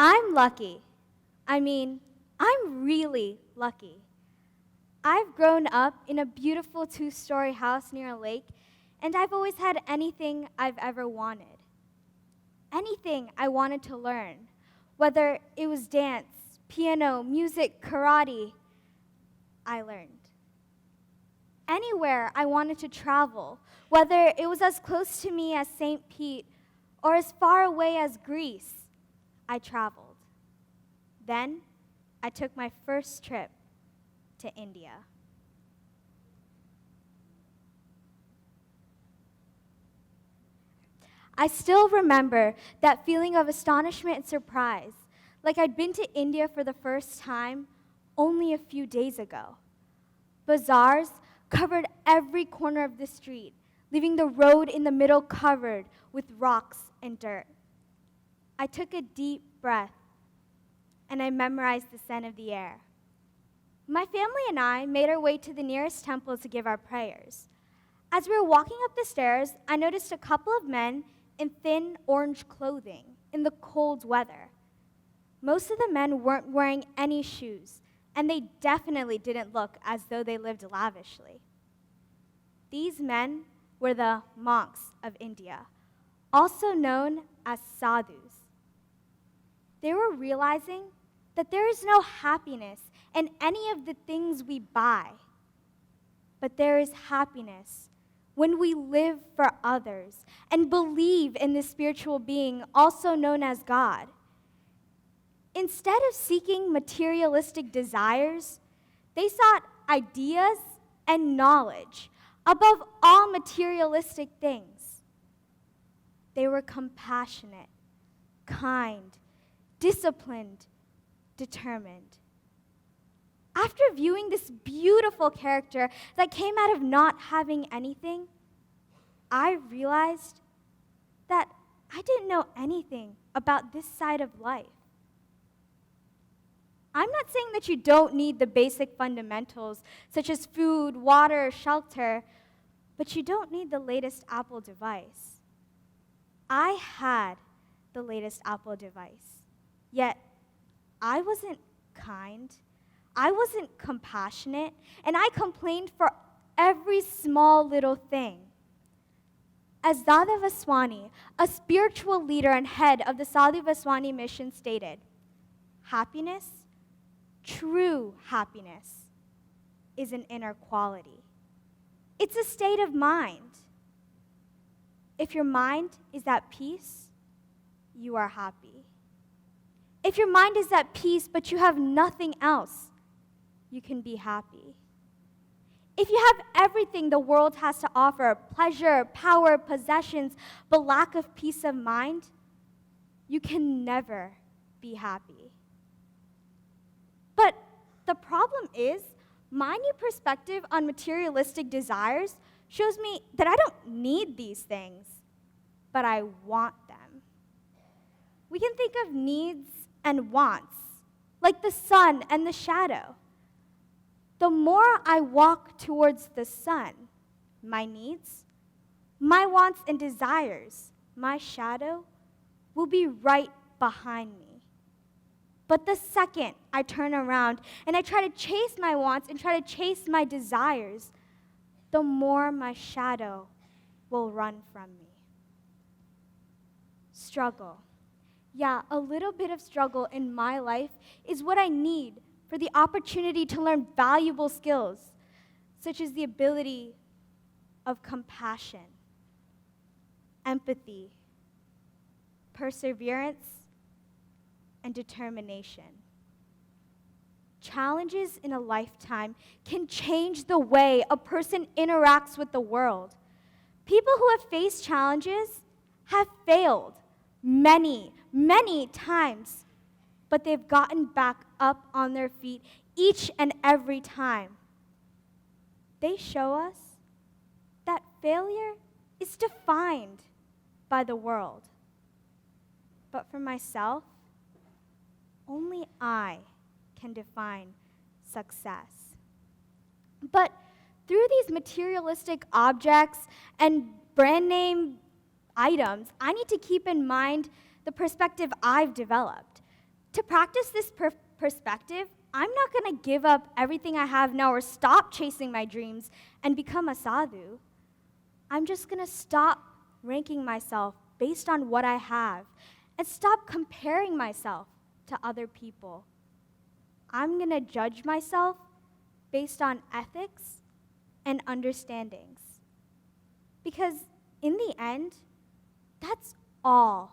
I'm lucky. I mean, I'm really lucky. I've grown up in a beautiful 2-story house near a lake, and I've always had anything I've ever wanted. Anything I wanted to learn, whether it was dance, piano, music, karate, I learned. Anywhere I wanted to travel, whether it was as close to me as St. Pete or as far away as Greece, I traveled. Then I took my first trip to India. I still remember that feeling of astonishment and surprise, like I'd been to India for the first time only a few days ago. Bazaars covered every corner of the street, leaving the road in the middle covered with rocks and dirt. I took a deep breath, and I memorized the scent of the air. My family and I made our way to the nearest temple to give our prayers. As we were walking up the stairs, I noticed a couple of men in thin orange clothing in the cold weather. Most of the men weren't wearing any shoes, and they definitely didn't look as though they lived lavishly. These men were the monks of India, also known as sadhus. They were realizing that there is no happiness in any of the things we buy, but there is happiness when we live for others and believe in the spiritual being, also known as God. Instead of seeking materialistic desires, they sought ideas and knowledge above all materialistic things. They were compassionate, kind, disciplined, determined. After viewing this beautiful character that came out of not having anything, I realized that I didn't know anything about this side of life. I'm not saying that you don't need the basic fundamentals, such as food, water, shelter, but you don't need the latest Apple device. I had the latest Apple device, yet I wasn't kind, I wasn't compassionate, and I complained for every small little thing. As Dada Vaswani, a spiritual leader and head of the Sadhu Vaswani mission, stated, happiness, true happiness, is an inner quality. It's a state of mind. If your mind is at peace, you are happy. If your mind is at peace but you have nothing else, you can be happy. If you have everything the world has to offer, pleasure, power, possessions, but lack of peace of mind, you can never be happy. But the problem is, my new perspective on materialistic desires shows me that I don't need these things, but I want them. We can think of needs and wants, like the sun and the shadow. The more I walk towards the sun, my needs, my wants and desires, my shadow, will be right behind me. But the second I turn around and I try to chase my wants and try to chase my desires, the more my shadow will run from me. Struggle. Yeah, a little bit of struggle in my life is what I need for the opportunity to learn valuable skills, such as the ability of compassion, empathy, perseverance, and determination. Challenges in a lifetime can change the way a person interacts with the world. People who have faced challenges have failed many, many times, but they've gotten back up on their feet each and every time. They show us that failure is defined by the world. But for myself, only I can define success. But through these materialistic objects and brand name items, I need to keep in mind the perspective I've developed. To practice this perspective, I'm not going to give up everything I have now or stop chasing my dreams and become a sadhu. I'm just going to stop ranking myself based on what I have and stop comparing myself to other people. I'm going to judge myself based on ethics and understandings. Because in the end, that's all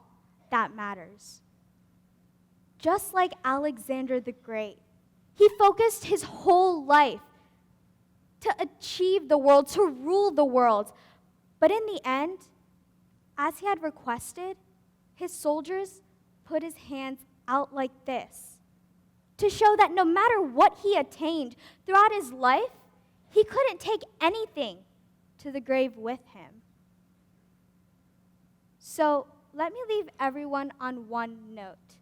that matters. Just like Alexander the Great, he focused his whole life to achieve the world, to rule the world. But in the end, as he had requested, his soldiers put his hands out like this to show that no matter what he attained throughout his life, he couldn't take anything to the grave with him. So let me leave everyone on one note.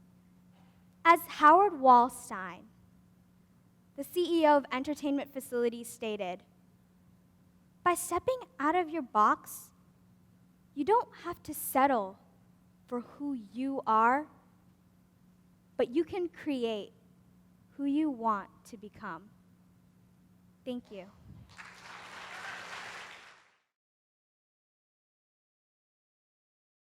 As Howard Wallstein, the CEO of Entertainment Facilities, stated, by stepping out of your box, you don't have to settle for who you are, but you can create who you want to become. Thank you.